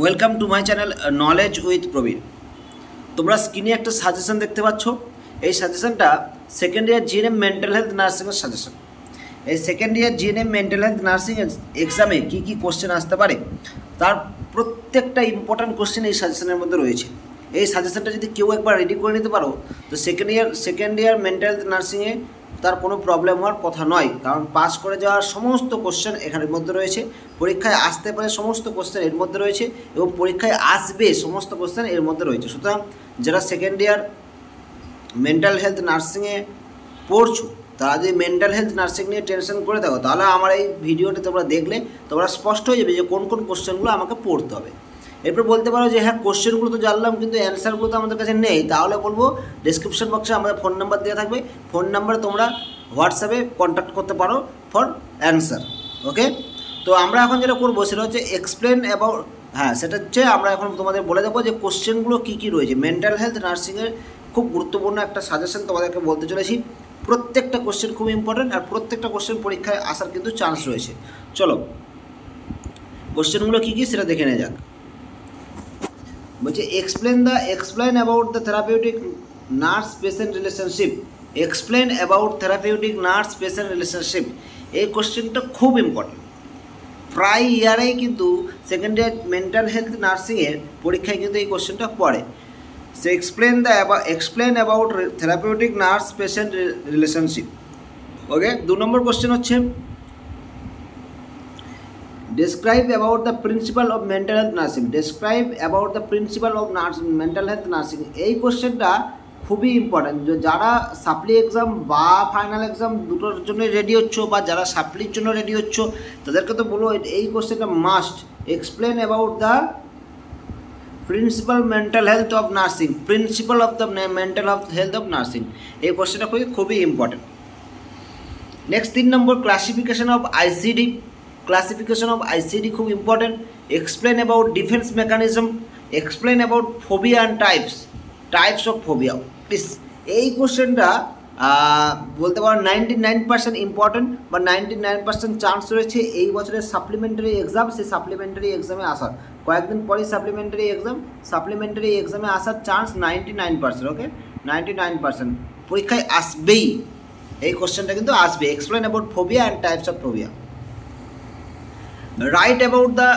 Welcome to my channel knowledge with Praveen. তোমরা স্ক্রিনে একটা সাজেশন দেখতে পাচ্ছ। এই সাজেশনটা second year GNM mental health নার্সিংয়ের সাজেশন। এই second year GNM mental health nursing এক্সামে কী কী কোশ্চেন আসতে পারে তার প্রত্যেকটা ইম্পর্ট্যান্ট কোশ্চেন এই সাজেশনের মধ্যে রয়েছে। এই সাজেশনটা যদি কেউ একবার রেডি করে নিতে পারো তো সেকেন্ড ইয়ার মেন্টাল হেলথ নার্সিংয়ে তার কোনো প্রবলেম হওয়ার কথা নয়, কারণ পাস করে যাওয়ার সমস্ত কোশ্চেন এখানের মধ্যে রয়েছে, পরীক্ষায় আসতে পারে সমস্ত কোশ্চেন এর মধ্যে রয়েছে এবং পরীক্ষায় আসবে সমস্ত কোশ্চেন এর মধ্যে রয়েছে। সুতরাং যারা সেকেন্ড ইয়ার মেন্টাল হেলথ নার্সিংয়ে পড়ছো তারা যদি মেন্টাল হেলথ নার্সিং নিয়ে টেনশন করে থাকো তাহলে আমার এই ভিডিওটি তোমরা দেখলে তোমরা স্পষ্ট হয়ে যাবে যে কোন কোন কোশ্চেনগুলো আমাকে পড়তে হবে। এরপর বলতে পারো যে হ্যাঁ কোশ্চেনগুলো তো জানলাম কিন্তু অ্যান্সারগুলো তো আমাদের কাছে নেই, তাহলে বলবো ডিসক্রিপশন বক্সে আমাদের ফোন নাম্বার দেওয়া থাকবে, ফোন নাম্বারে তোমরা হোয়াটসঅ্যাপে কন্ট্যাক্ট করতে পারো ফর অ্যান্সার। ওকে, তো আমরা এখন যেটা করবো সেটা হচ্ছে এক্সপ্লেন অ্যাবাউট, সেটা হচ্ছে আমরা এখন তোমাদের বলে দেবো যে কোশ্চেনগুলো কী কী রয়েছে। মেন্টাল হেলথ নার্সিংয়ের খুব গুরুত্বপূর্ণ একটা সাজেশন তোমাদেরকে বলতে চলেছি। প্রত্যেকটা কোশ্চেন খুব ইম্পর্টেন্ট আর প্রত্যেকটা কোশ্চেন পরীক্ষায় আসার কিন্তু চান্স রয়েছে। চলো কোশ্চেনগুলো কী কী সেটা দেখে নেওয়া যাক। বলছে explain about the therapeutic nurse patient relationship. Explain about therapeutic nurse patient relationship, এই কোশ্চেনটা খুব ইম্পর্টেন্ট। প্রায় ইয়ারেই কিন্তু সেকেন্ড ইয়ার মেন্টাল হেলথ নার্সিংয়ের পরীক্ষায় কিন্তু এই কোশ্চেনটা পড়ে। সে explain about therapeutic nurse patient relationship. Okay, 2 number question হচ্ছে describe about the principle of mental health nursing. Describe about the principle of mental health nursing, এই কোশ্চেনটা খুবই ইম্পর্টেন্ট। যারা সাপ্লি এক্সাম বা ফাইনাল এক্সাম দুটোর জন্য রেডি হচ্ছ বা যারা সাপ্লির জন্য রেডি হচ্ছ তাদেরকে তো বলবো এই কোশ্চেনটা must. Explain about the principle mental health of nursing, principle of the mental health of nursing, এই কোশ্চেনটা খুবই important. Next 3 number classification of ICD. Classification of ICD খুব important. Explain about defence mechanism, explain about phobia and types of phobia. Please এই কোশ্চেনটা বলতে পারো 99% important বা 99% chance রয়েছে এই বছরের সাপ্লিমেন্টারি এক্সাম, সেই সাপ্লিমেন্টারি এক্সামে আসার কয়েকদিন পরেই সাপ্লিমেন্টারি এক্সামে আসার চান্স 99%। ওকে, 99% পরীক্ষায় আসবেই এই কোশ্চেনটা কিন্তু আসবে। Explain about phobia and types of phobia. Right about the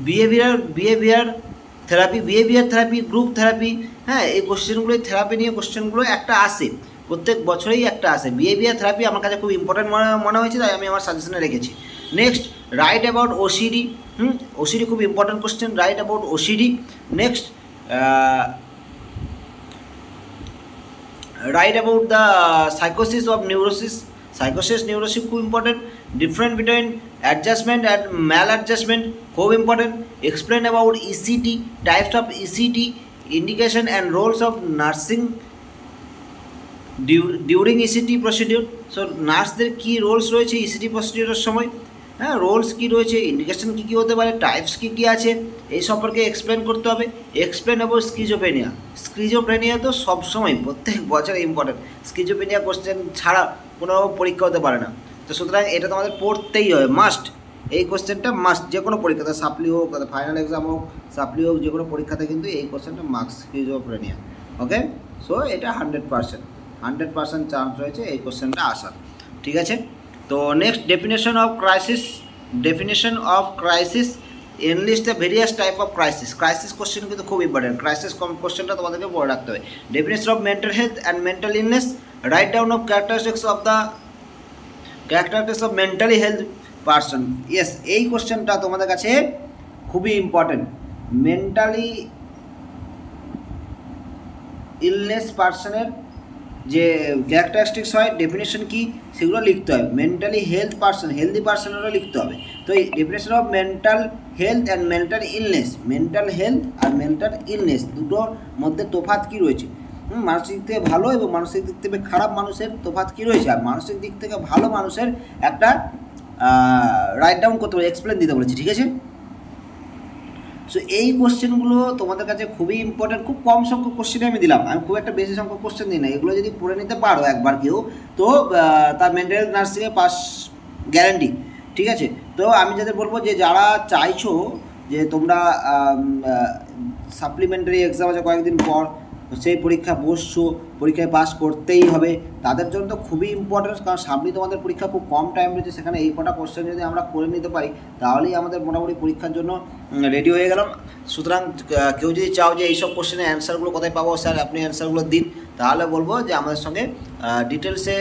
behaviour therapy, group therapy. এই কোশ্চেনগুলো থেরাপি নিয়ে কোশ্চেনগুলো একটা আসে, প্রত্যেক বছরেই একটা আসে। বিহেভিয়ার থেরাপি আমার কাছে খুব ইম্পর্টেন্ট মনে হয়েছে, তাই আমি আমার সাজেশনে রেখেছি। Next write about OCD. OCD খুব important question, write about OCD. Next write about the সাইকোসিস অফ নিউরোসিস। নিউরোসিস খুব important. Different between adjustment and maladjustment খুব important. Explain about ECT, types of ECT, indication and roles of nursing during ECT procedure. So নার্সদের কী Rolle's রয়েছে ইসিটি প্রসিডিউরের সময়, Rolle's কী রয়েছে, indication কী কী হতে পারে, টাইপস কী কী আছে, এই সম্পর্কে এক্সপ্লেন করতে হবে। এক্সপ্লেন অ্যাবাউট স্কিজোফ্রেনিয়া তো সবসময় প্রত্যেক বছরে ইম্পর্টেন্ট। স্কিজোফ্রেনিয়া কোশ্চেন ছাড়া কোনো পরীক্ষা হতে পারে না, তো সুতরাং এটা তোমাদের পড়তেই হবে, মাস্ট। এই কোশ্চেনটা মাস্ট, যে কোনো পরীক্ষাতে সাপ্লি হোক ফাইনাল এক্সাম হোক সাপ্লি হোক যে কোনো পরীক্ষাতে কিন্তু এই কোশ্চেনটা মার্কস স্কিজোফ্রেনিয়া। ওকে, সো এটা 100% চান্স রয়েছে এই কোশ্চেনটা আসার। ঠিক আছে, তো next definition of crisis enlist the various type of crisis question কিন্তু খুব ইম্পর্টেন্ট। ক্রাইসিস কোশ্চেনটা তোমাদেরকে পড়ে রাখতে হবে। Definition of mental health and mental illness, write down of characteristics of mentally health person. Yes, এই কোশ্চেনটা তোমাদের কাছে খুবই ইম্পর্টেন্ট। মেন্টালি ইলনেস পারসনের যে ক্যারেক্টারিস্টিক্স হয় ডেফিনেশন কি সেগুলো লিখতে হবে। মেন্টালি হেলথ পারসন, হেলদি পারসনেরও লিখতে হবে। তো এই definition of mental health and mental illness, mental health আর মেন্টাল ইলনেস দুটোর মধ্যে তফাৎ কী রয়েছে, মানসিক দিক থেকে ভালো এবং মানসিক দিক থেকে খারাপ মানুষের তফাৎ কী রয়েছে, আর মানসিক দিক থেকে ভালো মানুষের একটা রাইট ডাউন করতে বলে, এক্সপ্লেন দিতে বলেছি। ঠিক আছে, সো এই কোশ্চেনগুলো তোমাদের কাছে খুবই ইম্পর্টেন্ট। খুব কম সংখ্যক কোশ্চেনে আমি দিলাম, আমি খুব একটা বেশি সংখ্যক কোশ্চেন দিই না। এগুলো যদি পড়ে নিতে পারো একবার কেউ তো তার মেন্টাল হেলথ নার্সিংয়ে পাস গ্যারান্টি। ঠিক আছে, তো আমি যাদের বলবো যে যারা চাইছো যে তোমরা সাপ্লিমেন্টারি এক্সাম আছে কয়েকদিন পর, সেই পরীক্ষা বসছো, পরীক্ষায় পাস করতেই হবে, তাদের জন্য তো খুবই ইম্পর্টেন্ট, কারণ সামনে তোমাদের পরীক্ষা খুব কম টাইম রয়েছে, সেখানে এই কটা কোশ্চেন যদি আমরা করে নিতে পারি তাহলেই আমাদের মোটামুটি পরীক্ষার জন্য রেডি হয়ে গেলাম। সুতরাং কেউ যদি চাও যে এইসব কোশ্চেনের অ্যান্সারগুলো কোথায় পাবো স্যার আপনি অ্যান্সারগুলো দিন, তাহলে বলবো যে আমাদের সঙ্গে ডিটেলসে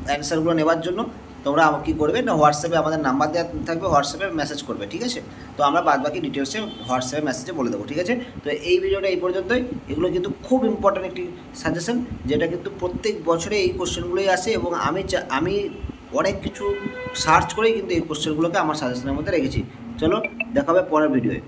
অ্যান্সারগুলো নেওয়ার জন্য তোমরা কী করবে না, হোয়াটসঅ্যাপে আমাদের নাম্বার দেওয়া থাকবে, হোয়াটসঅ্যাপে মেসেজ করবে, ঠিক আছে? তো আমরা বাদ বাকি ডিটেলসে হোয়াটসঅ্যাপে মেসেজে বলে দেবো, ঠিক আছে? তো এই ভিডিওটা এই পর্যন্তই। এগুলো কিন্তু খুব ইম্পর্ট্যান্ট একটি সাজেশন, যেটা কিন্তু প্রত্যেক বছরে এই কোশ্চেনগুলোই আসে, এবং আমি অনেক কিছু সার্চ করেই কিন্তু এই কোশ্চেনগুলোকে আমার সাজেশনের মধ্যে রেখেছি। চলো দেখা হবে পরের ভিডিওয়ে।